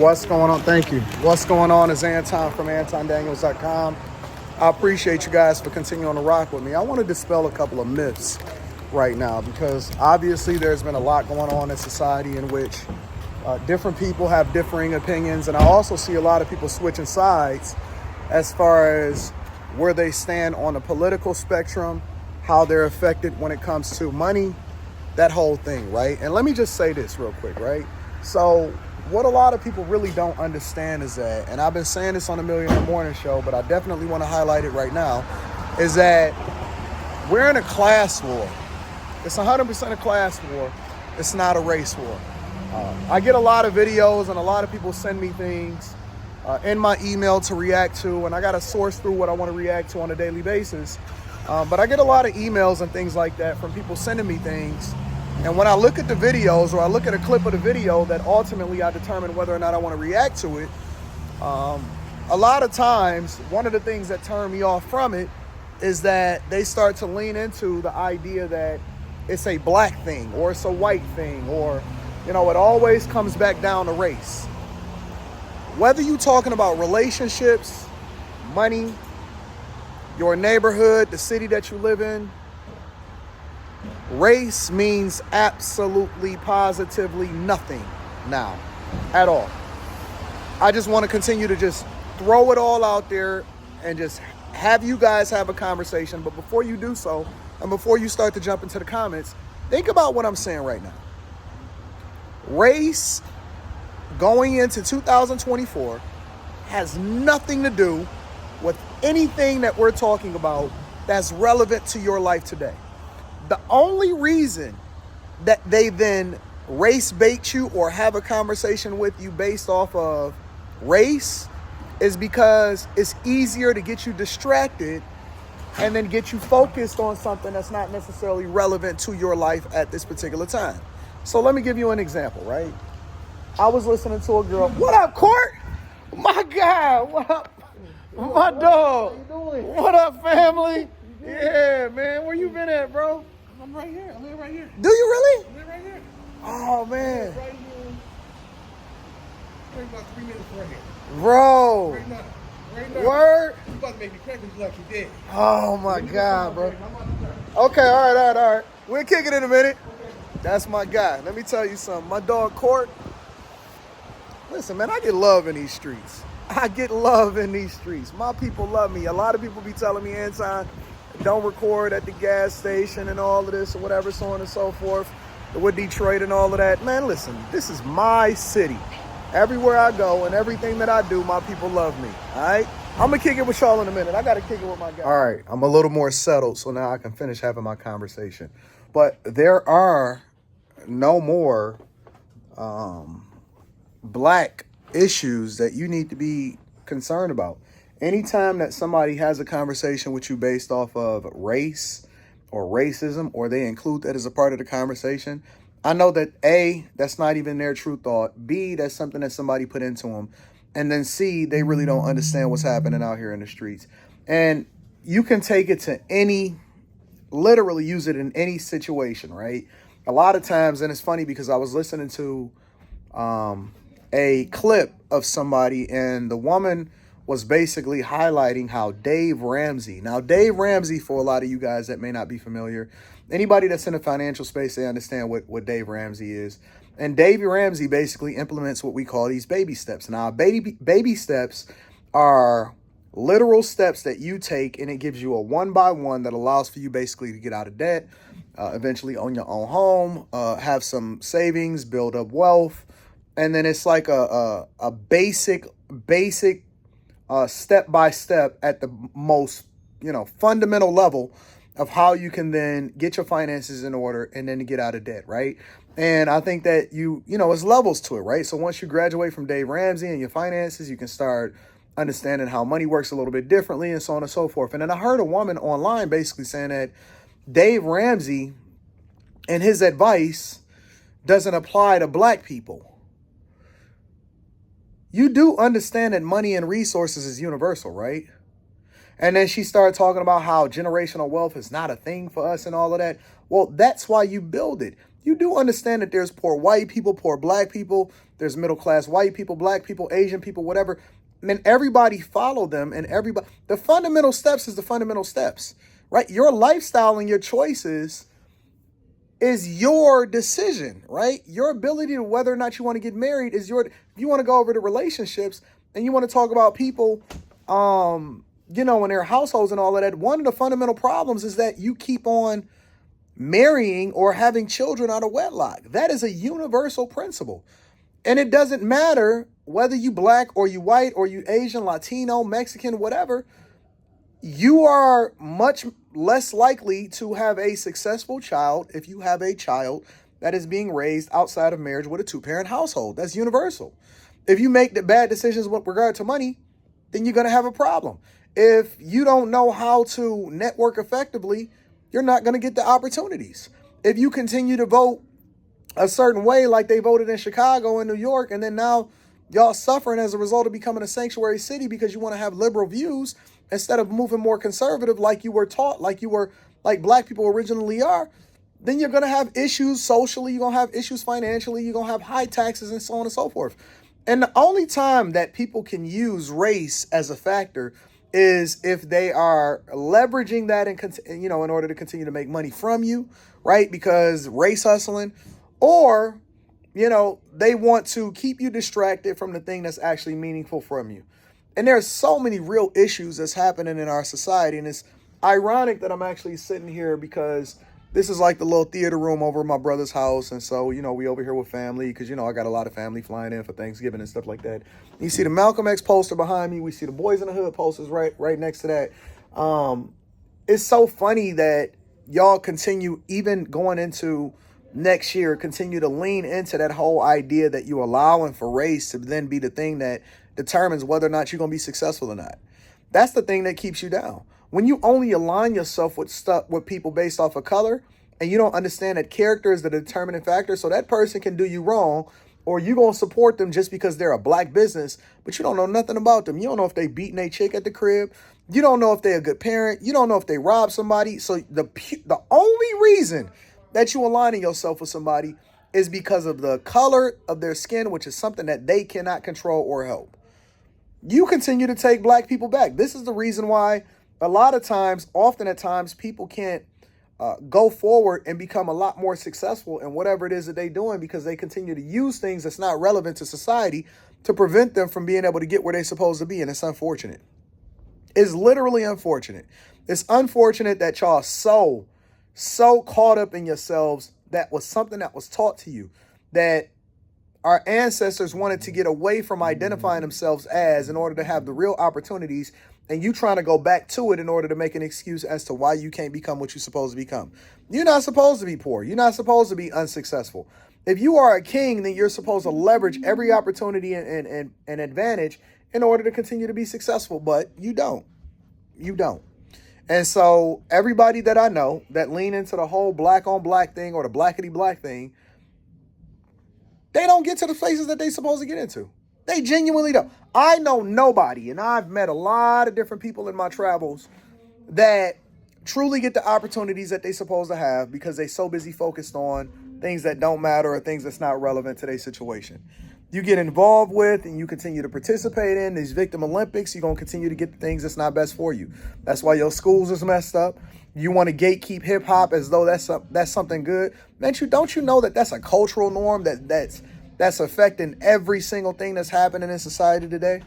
What's going on? Thank you. What's going on is Anton from AntonDaniels.com. I appreciate you guys for continuing to rock with me. I want to dispel a couple of myths right now because obviously there's been a lot going on in society in which different people have differing opinions, and I also see a lot of people switching sides as far as where they stand on the political spectrum, how they're affected when it comes to money, that whole thing, right? And let me just say this real quick, right? So what a lot of people really don't understand is that, and I've been saying this on the Millionaire Morning Show, but I definitely want to highlight it right now, is that we're in a class war. It's 100% a class war. It's not a race war. I get a lot of videos and a lot of people send me things in my email to react to, and I got to source through what I want to react to on a daily basis. But I get a lot of emails and things like that from people sending me things. And when I look at the videos or I look at a clip of the video that ultimately I determine whether or not I want to react to it, a lot of times, one of the things that turn me off from it is that they start to lean into the idea that it's a black thing or it's a white thing, or, you know, it always comes back down to race. Whether you're talking about relationships, money, your neighborhood, the city that you live in, race means absolutely, positively nothing now at all. I just want to continue to just throw it all out there and just have you guys have a conversation. But before you do so, and before you start to jump into the comments, think about what I'm saying right now. Race going into 2024 has nothing to do with anything that we're talking about that's relevant to your life today. The only reason that they then race bait you or have a conversation with you based off of race is because it's easier to get you distracted and then get you focused on something that's not necessarily relevant to your life at this particular time. So let me give you an example, right? I was listening to a girl. What up, Court? My God, what up? My dog. What up, family? Yeah, man. Where you been at, bro? I'm right here. I'm right here. Do you really? I'm right here. Oh, man. Right here. Right about 3 minutes right here. Bro. Right now. Right now. Word? You about to make me crack when you like you did. Oh, my God, bro. Okay, all right. We'll kick it in a minute. Okay. That's my guy. Let me tell you something. My dog, Court. Listen, man, I get love in these streets. I get love in these streets. My people love me. A lot of people be telling me, Anton, don't record at the gas station and all of this or whatever, so on and so forth, with Detroit and all of that. Man, listen, this is my city. Everywhere I go and everything that I do, my people love me, all right? I'm going to kick it with y'all in a minute. I got to kick it with my guy. All right, I'm a little more settled, so now I can finish having my conversation. But there are no more black issues that you need to be concerned about. Anytime that somebody has a conversation with you based off of race or racism, or they include that as a part of the conversation, I know that A, that's not even their true thought. B, that's something that somebody put into them. And then C, they really don't understand what's happening out here in the streets. And you can take it to literally use it in any situation, right? A lot of times, and it's funny because I was listening to a clip of somebody, and the woman was basically highlighting how Dave Ramsey. Now, Dave Ramsey, for a lot of you guys that may not be familiar, anybody that's in the financial space, they understand what Dave Ramsey is. And Dave Ramsey basically implements what we call these baby steps. Now, baby steps are literal steps that you take, and it gives you a one-by-one that allows for you basically to get out of debt, eventually own your own home, have some savings, build up wealth. And then it's like a basic step by step at the most, fundamental level of how you can then get your finances in order and then get out of debt, right? And I think that it's levels to it, right? So once you graduate from Dave Ramsey and your finances, you can start understanding how money works a little bit differently and so on and so forth. And then I heard a woman online basically saying that Dave Ramsey and his advice doesn't apply to black people. You do understand that money and resources is universal, right? And then she started talking about how generational wealth is not a thing for us and all of that. Well, that's why you build it. you do understand that there's poor white people, poor black people, there's middle class white people, black people, Asian people, whatever. And everybody follow them, and everybody, the fundamental steps is the fundamental steps, right? Your lifestyle and your choices is your decision, right? Your ability to whether or not you want to get married is your, if you want to go over to relationships and you want to talk about people, in their households and all of that, one of the fundamental problems is that you keep on marrying or having children out of wedlock. That is a universal principle. And it doesn't matter whether you black or you white or you Asian, Latino, Mexican, whatever, you are much less likely to have a successful child if you have a child that is being raised outside of marriage with a two-parent household. That's universal. If you make the bad decisions with regard to money, then you're going to have a problem. If you don't know how to network effectively, you're not going to get the opportunities. If you continue to vote a certain way like they voted in Chicago and New York, and then now y'all suffering as a result of becoming a sanctuary city because you want to have liberal views instead of moving more conservative like you were taught, like black people originally are, then you're going to have issues socially, you're going to have issues financially, you're going to have high taxes and so on and so forth. And the only time that people can use race as a factor is if they are leveraging that in order to continue to make money from you, right? Because race hustling, or, they want to keep you distracted from the thing that's actually meaningful from you. And there's so many real issues that's happening in our society. And it's ironic that I'm actually sitting here because this is like the little theater room over at my brother's house. And so, we over here with family because, I got a lot of family flying in for Thanksgiving and stuff like that. You see the Malcolm X poster behind me. We see the Boys in the Hood posters right next to that. It's so funny that y'all continue, even going into next year, continue to lean into that whole idea that you're allowing for race to then be the thing that determines whether or not you're going to be successful or not. That's the thing that keeps you down. When you only align yourself with people based off of color, and you don't understand that character is the determining factor, so that person can do you wrong, or you going to support them just because they're a black business, but you don't know nothing about them. You don't know if they beating a chick at the crib. You don't know if they're a good parent. You don't know if they robbed somebody. So the only reason that you aligning yourself with somebody is because of the color of their skin, which is something that they cannot control or help. You continue to take black people back. This is the reason why a lot of times, often at times, people can't go forward and become a lot more successful in whatever it is that they're doing because they continue to use things that's not relevant to society to prevent them from being able to get where they're supposed to be. And it's unfortunate. It's literally unfortunate. It's unfortunate that y'all so caught up in yourselves. That was something that was taught to you, that our ancestors wanted to get away from identifying themselves as in order to have the real opportunities, and you trying to go back to it in order to make an excuse as to why you can't become what you're supposed to become. You're not supposed to be poor. You're not supposed to be unsuccessful. If you are a king, then you're supposed to leverage every opportunity and advantage in order to continue to be successful, but you don't. You don't. And so everybody that I know that lean into the whole black on black thing or the blackity black thing, they don't get to the places that they supposed to get into. They genuinely don't. I know nobody, and I've met a lot of different people in my travels that truly get the opportunities that they supposed to have because they so busy focused on things that don't matter or things that's not relevant to their situation. You get involved with and you continue to participate in these victim Olympics, you're going to continue to get the things that's not best for you. That's why your schools is messed up. You want to gatekeep hip hop as though that's something good. Man, don't you know that that's a cultural norm that's affecting every single thing that's happening in society today?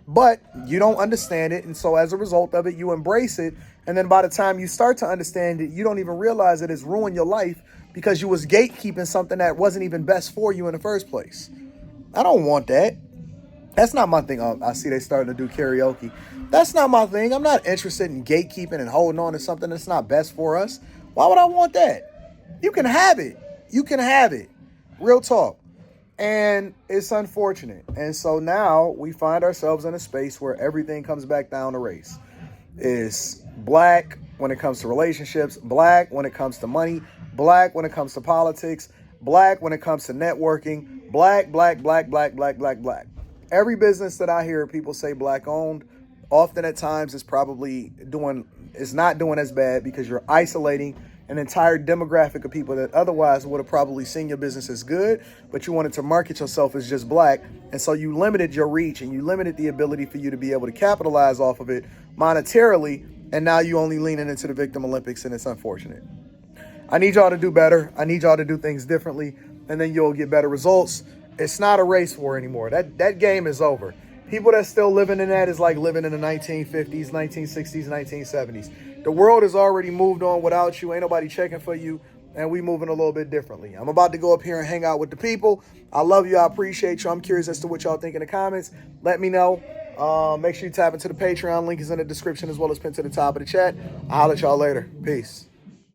But you don't understand it. And so as a result of it, you embrace it. And then by the time you start to understand it, you don't even realize that it's ruined your life because you was gatekeeping something that wasn't even best for you in the first place. I don't want that. That's not my thing. I see they starting to do karaoke. That's not my thing. I'm not interested in gatekeeping and holding on to something that's not best for us. Why would I want that? You can have it. You can have it. Real talk. And it's unfortunate. And so now we find ourselves in a space where everything comes back down to race. It's black when it comes to relationships, black when it comes to money, black when it comes to politics, black when it comes to networking, black. Every business that I hear people say black owned, often at times it's not doing as bad because you're isolating an entire demographic of people that otherwise would have probably seen your business as good, but you wanted to market yourself as just black. And so you limited your reach and you limited the ability for you to be able to capitalize off of it monetarily. And now you only leaning into the victim Olympics, and it's unfortunate. I need y'all to do better. I need y'all to do things differently, and then you'll get better results. It's not a race war anymore. That game is over. People that's still living in that is like living in the 1950s, 1960s, 1970s. The world has already moved on without you. Ain't nobody checking for you, and we moving a little bit differently. I'm about to go up here and hang out with the people. I love you. I appreciate you. I'm curious as to what y'all think in the comments. Let me know. Make sure you tap into the Patreon. Link is in the description as well as pinned to the top of the chat. I'll holler at y'all later. Peace.